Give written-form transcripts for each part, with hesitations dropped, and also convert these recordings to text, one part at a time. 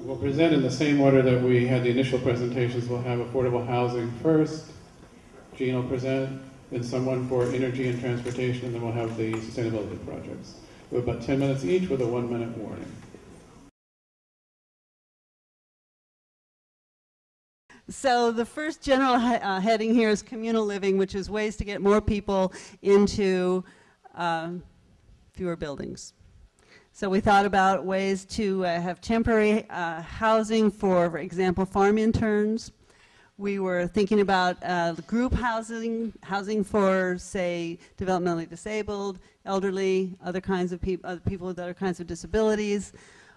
We'll present in the same order that we had the initial presentations. We'll have affordable housing first. Jean will present, then someone for energy and transportation, and then we'll have the sustainability projects. We have about 10 minutes each with a 1-minute warning. So the first general heading here is communal living, which is ways to get more people into fewer buildings. So we thought about ways to have temporary housing for example, farm interns. We were thinking about group housing for, say, developmentally disabled, elderly, other kinds of people with other kinds of disabilities.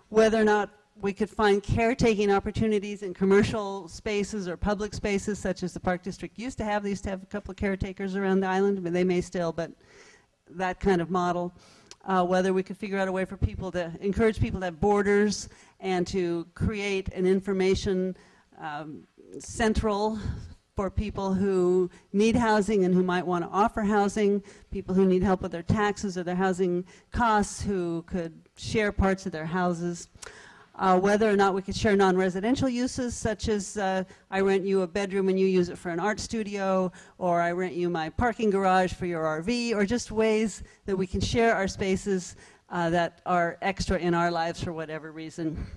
Whether or not we could find caretaking opportunities in commercial spaces or public spaces, such as the Park District used to have. They used to have a couple of caretakers around the island, but they may still, but that kind of model. Whether we could figure out a way for people to encourage people to have borders and to create an information central for people who need housing and who might want to offer housing, people who need help with their taxes or their housing costs, who could share parts of their houses. Whether or not we could share non-residential uses, such as I rent you a bedroom and you use it for an art studio, or I rent you my parking garage for your RV, or just ways that we can share our spaces that are extra in our lives for whatever reason.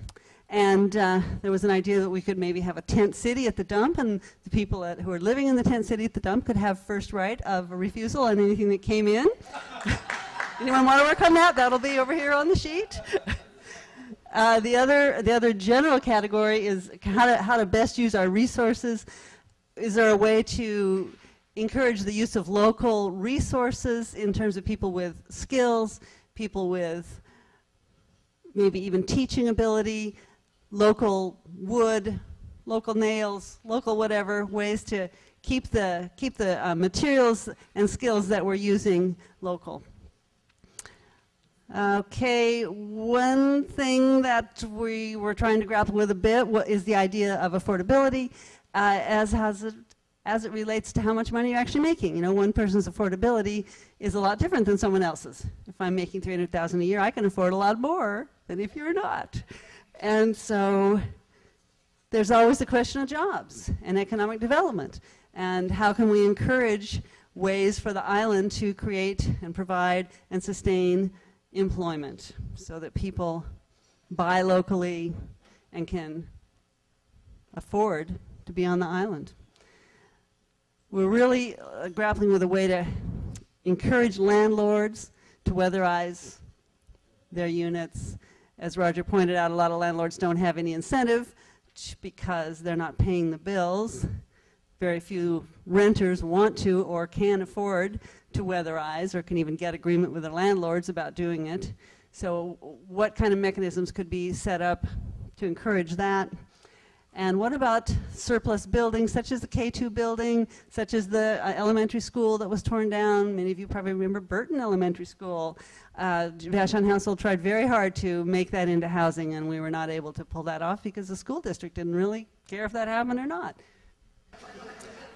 And there was an idea that we could maybe have a tent city at the dump, and the people who are living in the tent city at the dump could have first right of a refusal on anything that came in. Anyone want to work on that? That'll be over here on the sheet. The other general category is how to best use our resources. Is there a way to encourage the use of local resources in terms of people with skills, people with maybe even teaching ability, local wood, local nails, local whatever, ways to keep the materials and skills that we're using local. Okay, one thing that we were trying to grapple with a bit is the idea of affordability as it relates to how much money you're actually making. You know, one person's affordability is a lot different than someone else's. If I'm making $300,000 a year, I can afford a lot more than if you're not. And so there's always the question of jobs and economic development, and how can we encourage ways for the island to create and provide and sustain employment so that people buy locally and can afford to be on the island. We're really grappling with a way to encourage landlords to weatherize their units. As Roger pointed out, a lot of landlords don't have any incentive because they're not paying the bills. Very few renters want to or can afford to weatherize or can even get agreement with their landlords about doing it. So what kind of mechanisms could be set up to encourage that? And what about surplus buildings, such as the K2 building, such as the elementary school that was torn down? Many of you probably remember Burton Elementary School. Vashon Household tried very hard to make that into housing, and we were not able to pull that off because the school district didn't really care if that happened or not.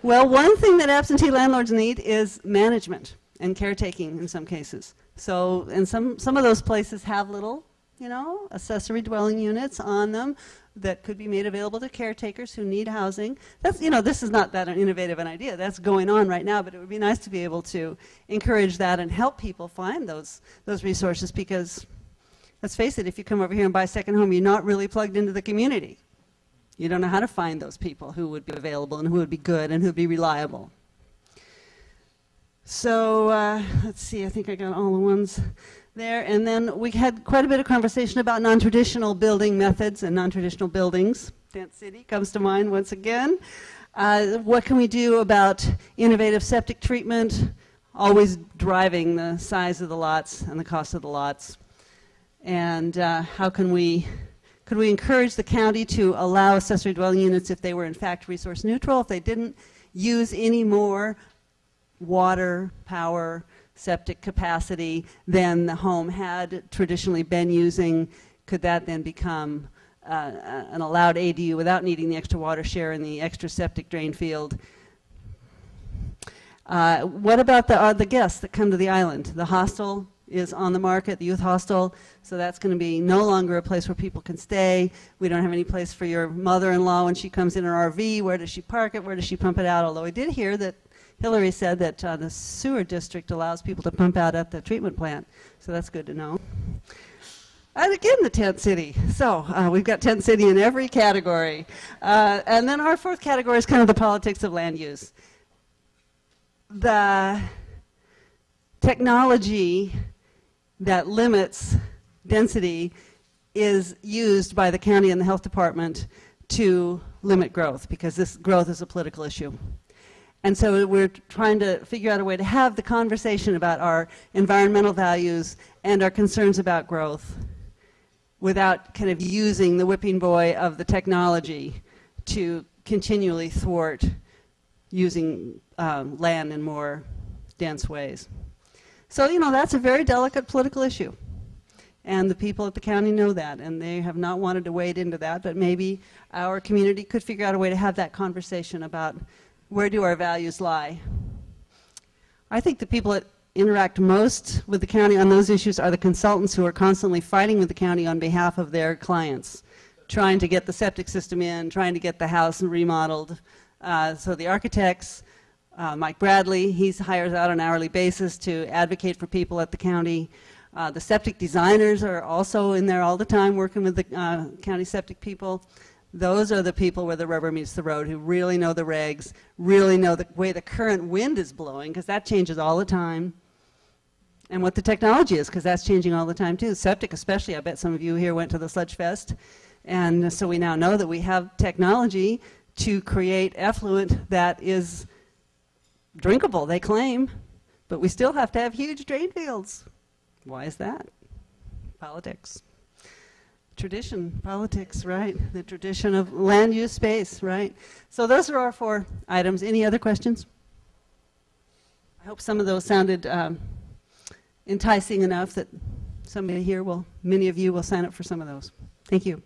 Well, one thing that absentee landlords need is management and caretaking in some cases. So, and some of those places have little, you know, accessory dwelling units on them that could be made available to caretakers who need housing. That's, you know, this is not that innovative an idea. That's going on right now, but it would be nice to be able to encourage that and help people find those resources, because let's face it, if you come over here and buy a second home, you're not really plugged into the community. You don't know how to find those people who would be available and who would be good and who would be reliable. So let's see, I think I got all the ones there. And then we had quite a bit of conversation about non-traditional building methods and non-traditional buildings. Tent City comes to mind once again. What can we do about innovative septic treatment, always driving the size of the lots and the cost of the lots? And how can could we encourage the county to allow accessory dwelling units if they were in fact resource neutral, if they didn't use any more water, power, septic capacity than the home had traditionally been using? Could that then become an allowed ADU without needing the extra water share and the extra septic drain field? What about the guests that come to the island? The hostel is on the market, the youth hostel. So that's going to be no longer a place where people can stay. We don't have any place for your mother-in-law when she comes in her RV. Where does she park it? Where does she pump it out? Although I did hear that Hillary said that the sewer district allows people to pump out at the treatment plant. So that's good to know. And again, the tent city. So we've got tent city in every category. And then our fourth category is kind of the politics of land use. The technology that limits density is used by the county and the health department to limit growth, because this growth is a political issue. And so we're trying to figure out a way to have the conversation about our environmental values and our concerns about growth without kind of using the whipping boy of the technology to continually thwart using land in more dense ways. So, you know, that's a very delicate political issue. And the people at the county know that, and they have not wanted to wade into that, but maybe our community could figure out a way to have that conversation about where do our values lie. I think the people that interact most with the county on those issues are the consultants who are constantly fighting with the county on behalf of their clients, trying to get the septic system in, trying to get the house remodeled. So the architects, Mike Bradley, he hires out on an hourly basis to advocate for people at the county. The septic designers are also in there all the time working with the county septic people. Those are the people where the rubber meets the road, who really know the regs, really know the way the current wind is blowing, because that changes all the time, and what the technology is, because that's changing all the time too. Septic especially, I bet some of you here went to the Sludge Fest, and so we now know that we have technology to create effluent that is drinkable, they claim, but we still have to have huge drain fields. Why is that? Politics. Tradition, politics, right? The tradition of land use space, right? So those are our 4 items. Any other questions? I hope some of those sounded enticing enough that somebody here will, many of you will sign up for some of those. Thank you.